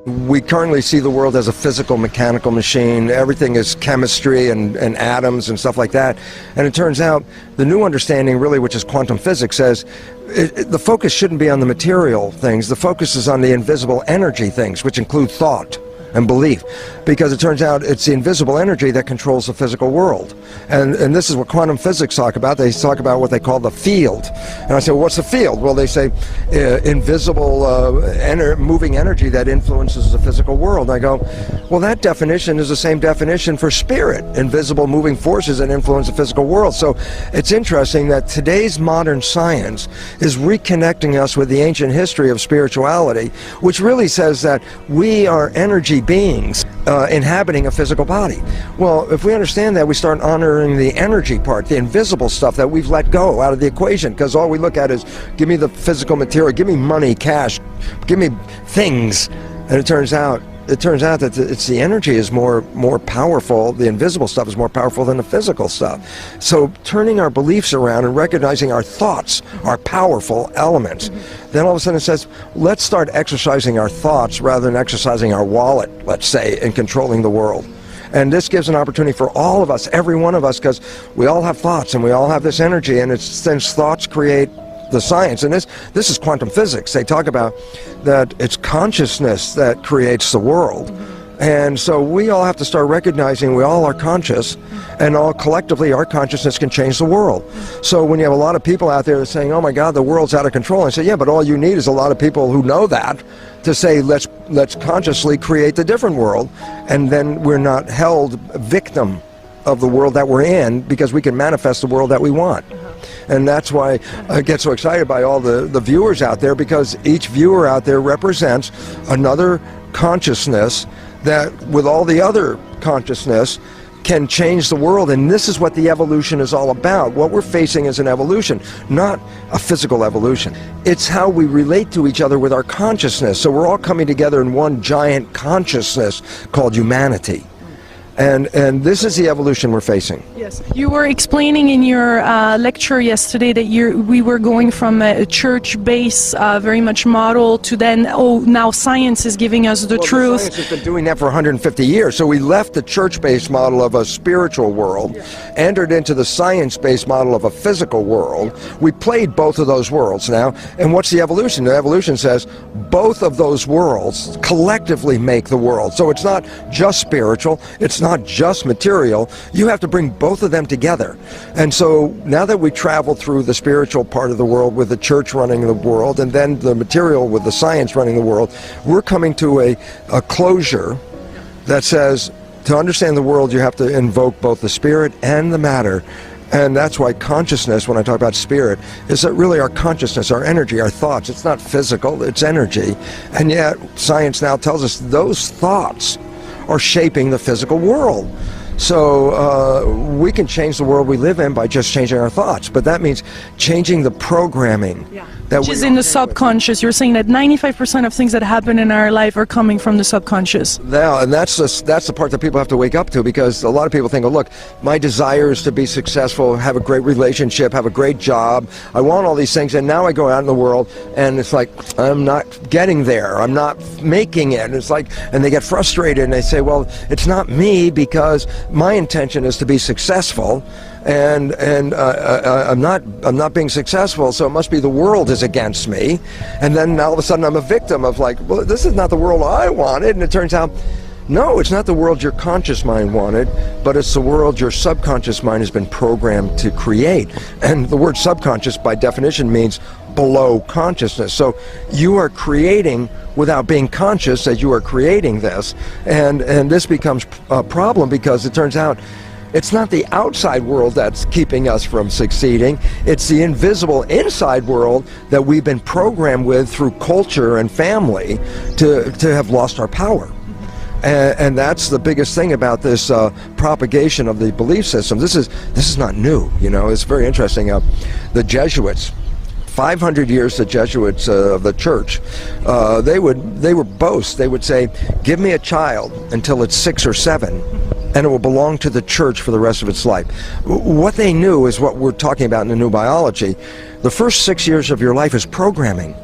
We currently see the world as a physical, mechanical machine. Everything is chemistry and atoms and stuff like that. And it turns out the new understanding, really, which is quantum physics, says the focus shouldn't be on the material things. The focus is on the invisible energy things, which include thought and belief, because it turns out it's the invisible energy that controls the physical world. And this is what quantum physics talk about. They talk about what they call the field. And I say, well, what's the field? Well, they say invisible moving energy that influences the physical world. And I go, well, that definition is the same definition for spirit, invisible moving forces that influence the physical world. So it's interesting that today's modern science is reconnecting us with the ancient history of spirituality, which really says that we are energy beings inhabiting a physical body. Well, if we understand that, we start honoring the energy part, the invisible stuff that we've let go out of the equation, because all we look at is, give me the physical material, give me money, cash, give me things. And it turns out that it's the energy is more powerful, the invisible stuff is more powerful than the physical stuff. So turning our beliefs around and recognizing our thoughts are powerful elements. Then all of a sudden it says, let's start exercising our thoughts rather than exercising our wallet, let's say, in controlling the world. And this gives an opportunity for all of us, every one of us, because we all have thoughts and we all have this energy, and it's since thoughts create the science. And this is quantum physics. They talk about that it's consciousness that creates the world. And so we all have to start recognizing we all are conscious, and all collectively our consciousness can change the world. So when you have a lot of people out there saying, oh my God, the world's out of control, I say, yeah, but all you need is a lot of people who know that to say, let's consciously create the different world, and then we're not held victim of the world that we're in, because we can manifest the world that we want. And that's why I get so excited by all the viewers out there, because each viewer out there represents another consciousness that, with all the other consciousness, can change the world. And this is what the evolution is all about. What we're facing is an evolution, not a physical evolution. It's how we relate to each other with our consciousness. So we're all coming together in one giant consciousness called humanity. And this is the evolution we're facing. Yes, you were explaining in your lecture yesterday that we were going from a church-based, very much model, to then, now science is giving us the truth. Science has been doing that for 150 years. So we left the church-based model of a spiritual world, entered into the science-based model of a physical world. We played both of those worlds now. And what's the evolution? The evolution says both of those worlds collectively make the world. So it's not just spiritual, it's not just material. You have to bring both of them together. And so now that we travel through the spiritual part of the world with the church running the world, and then the material with the science running the world, we're coming to a closure that says, to understand the world, you have to invoke both the spirit and the matter. And that's why consciousness, when I talk about spirit, is that really our consciousness, our energy, our thoughts. It's not physical, it's energy. And yet science now tells us those thoughts are shaping the physical world. So we can change the world we live in by just changing our thoughts, but that means changing the programming. Which is in the subconscious. You're saying that 95% of things that happen in our life are coming from the subconscious. Yeah, and that's the part that people have to wake up to, because a lot of people think, oh look, my desire is to be successful, have a great relationship, have a great job, I want all these things, and now I go out in the world and it's like, I'm not getting there, I'm not making it, and it's like, and they get frustrated and they say, well, it's not me, because my intention is to be successful, and I'm not being successful, so it must be the world is against me. And then all of a sudden I'm a victim of, like, well, this is not the world I wanted. And it turns out, no, it's not the world your conscious mind wanted, but it's the world your subconscious mind has been programmed to create. And the word subconscious by definition means below consciousness. So you are creating without being conscious that you are creating this. And this becomes a problem, because it turns out it's not the outside world that's keeping us from succeeding. It's the invisible inside world that we've been programmed with through culture and family to have lost our power. And that's the biggest thing about this propagation of the belief system. This is not new, you know. It's very interesting. The Jesuits, 500 years the Jesuits of the church, they would boast. They would say, give me a child until it's 6 or 7, and it will belong to the church for the rest of its life. What they knew is what we're talking about in the new biology. The first 6 years of your life is programming.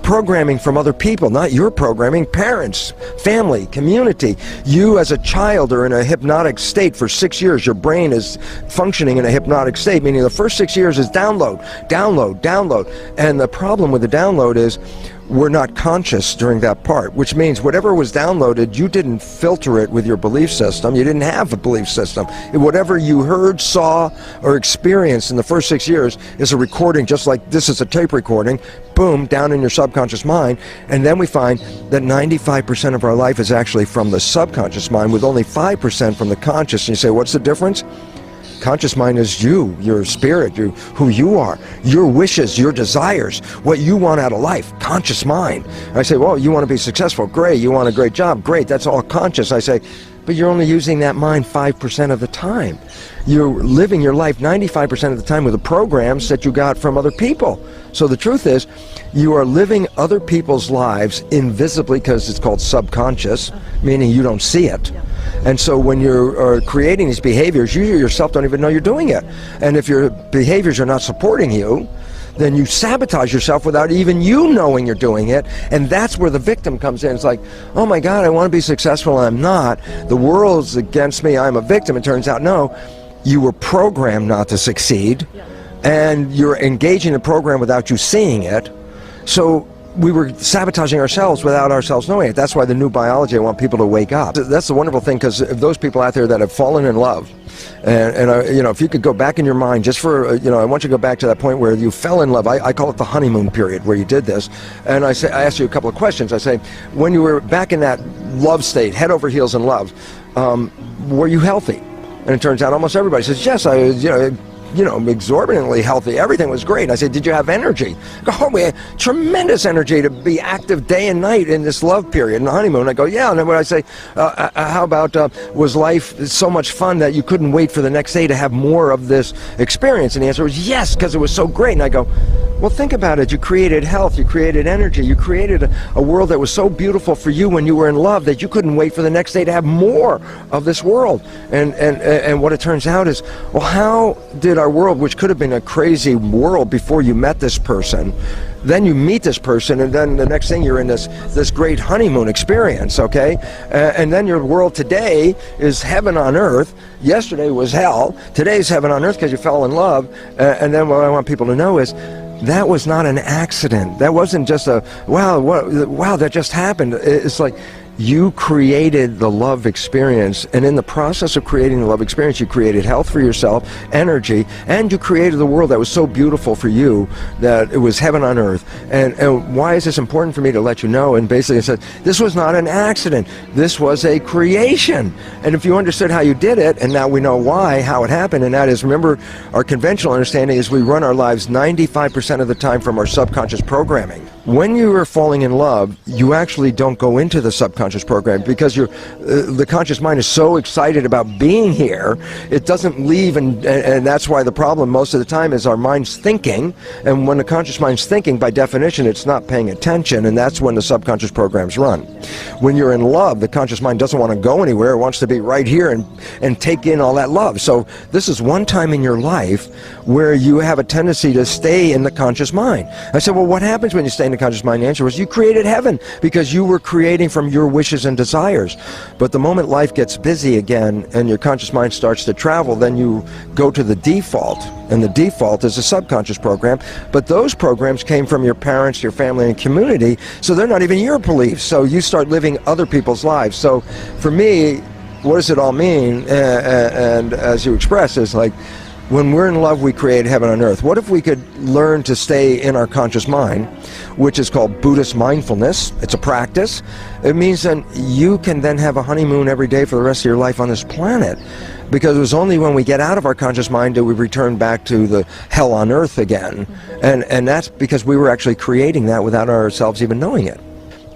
programming from other people, not your programming, parents, family, community. You as a child are in a hypnotic state for 6 years. Your brain is functioning in a hypnotic state, meaning the first 6 years is download, download, download. And the problem with the download is we're not conscious during that part, which means whatever was downloaded, you didn't filter it with your belief system. You didn't have a belief system. Whatever you heard, saw, or experienced in the first 6 years is a recording, just like this is a tape recording, boom, down in your subconscious mind. And then we find that 95% of our life is actually from the subconscious mind, with only 5% from the conscious. And you say, what's the difference? Conscious mind is you, your spirit, who you are, your wishes, your desires, what you want out of life. Conscious mind. I say, well, you want to be successful, great. You want a great job, great. That's all conscious. I say, but you're only using that mind 5% of the time. You're living your life 95% of the time with the programs that you got from other people. So the truth is, you are living other people's lives invisibly, because it's called subconscious, meaning you don't see it. And so when you're creating these behaviors, you yourself don't even know you're doing it. And if your behaviors are not supporting you, then you sabotage yourself without even you knowing you're doing it. And that's where the victim comes in. It's like, oh my God, I want to be successful and I'm not. The world's against me, I'm a victim. It turns out, no, you were programmed not to succeed, and you're engaging the program without you seeing it. So we were sabotaging ourselves without ourselves knowing it. That's why the new biology, I want people to wake up. That's the wonderful thing, because those people out there that have fallen in love, and you know, if you could go back in your mind just for, you know, I want you to go back to that point where you fell in love. I call it the honeymoon period, where you did this. And I asked you a couple of questions. I say, when you were back in that love state, head over heels in love, were you healthy? And it turns out almost everybody says, yes, I was, you know, exorbitantly healthy. Everything was great. I said, did you have energy? Oh, we had tremendous energy to be active day and night in this love period, in the honeymoon. I go, yeah. And then when I say, how about, was life so much fun that you couldn't wait for the next day to have more of this experience? And the answer was yes, because it was so great. And I go, well, think about it. You created health, you created energy, you created a world that was so beautiful for you when you were in love that you couldn't wait for the next day to have more of this world. And what it turns out is, well, how did our world, which could have been a crazy world before you met this person, then you meet this person, and then the next thing you're in this great honeymoon experience, okay? And then your world today is heaven on earth. Yesterday was hell. Today's heaven on earth because you fell in love. And then what I want people to know is, that was not an accident. That wasn't just a, wow, that just happened. It's like, you created the love experience, and in the process of creating the love experience, you created health for yourself, energy, and you created the world that was so beautiful for you that it was heaven on earth. And why is this important for me to let you know? And basically I said, this was not an accident. This was a creation. And if you understood how you did it, and now we know why, how it happened, and that is, remember, our conventional understanding is we run our lives 95% of the time from our subconscious programming. When you are falling in love, you actually don't go into the subconscious program, because the conscious mind is so excited about being here, it doesn't leave, and that's why the problem most of the time is our mind's thinking, and when the conscious mind's thinking, by definition, it's not paying attention, and that's when the subconscious programs run. When you're in love, the conscious mind doesn't want to go anywhere, it wants to be right here and take in all that love. So this is one time in your life where you have a tendency to stay in the conscious mind. I said, well, what happens when you stay in the conscious mind? The answer was, you created heaven, because you were creating from your wishes and desires. But the moment life gets busy again and your conscious mind starts to travel, then you go to the default, and the default is a subconscious program. But those programs came from your parents, your family, and community, so they're not even your beliefs. So you start living other people's lives. So for me, what does it all mean? And as you express, is like, when we're in love, we create heaven on earth. What if we could learn to stay in our conscious mind, which is called Buddhist mindfulness? It's a practice. It means that you can then have a honeymoon every day for the rest of your life on this planet. Because it was only when we get out of our conscious mind that we return back to the hell on earth again. And that's because we were actually creating that without ourselves even knowing it.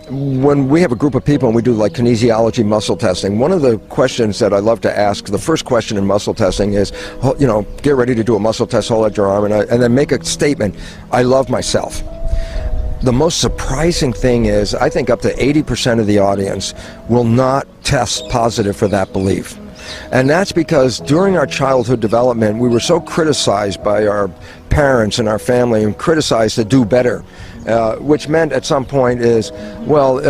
When we have a group of people and we do like kinesiology muscle testing, one of the questions that I love to ask, the first question in muscle testing is, you know, get ready to do a muscle test, hold out your arm, and then make a statement, I love myself. The most surprising thing is, I think up to 80% of the audience will not test positive for that belief. And that's because during our childhood development, we were so criticized by our parents and our family, and criticized to do better. which meant at some point is, well,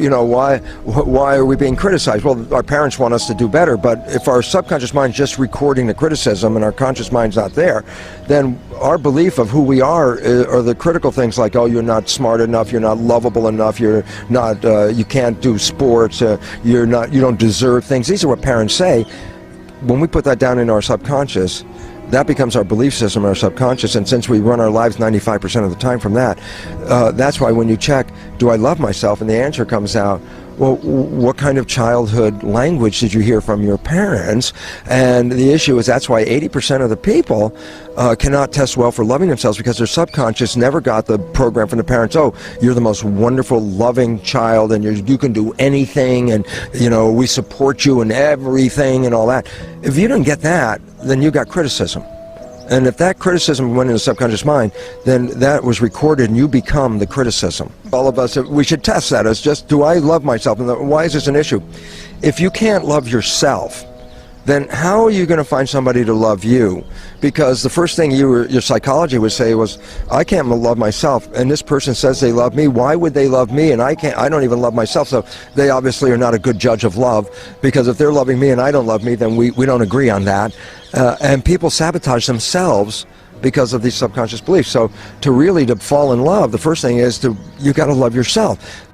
you know, why are we being criticized? Well, our parents want us to do better, but if our subconscious mind's just recording the criticism and our conscious mind's not there, then our belief of who we are the critical things like, oh, you're not smart enough, you're not lovable enough, you're not, you can't do sports, you don't deserve things. These are what parents say. When we put that down in our subconscious, that becomes our belief system, our subconscious, and since we run our lives 95% of the time from that, that's why when you check, do I love myself, and the answer comes out, well, what kind of childhood language did you hear from your parents? And the issue is that's why 80% of the people cannot test well for loving themselves, because their subconscious never got the program from the parents, oh, you're the most wonderful, loving child, and you can do anything, and, you know, we support you in everything and all that. If you didn't get that, then you got criticism. And if that criticism went in the subconscious mind, then that was recorded and you become the criticism. All of us, we should test that as just, do I love myself? And why is this an issue? If you can't love yourself, then how are you going to find somebody to love you? Because the first thing your psychology would say was, I can't love myself, and this person says they love me. Why would they love me? And I don't even love myself, so they obviously are not a good judge of love, because if they're loving me and I don't love me, then we don't agree on that. And people sabotage themselves because of these subconscious beliefs. So to fall in love, the first thing is you got to love yourself.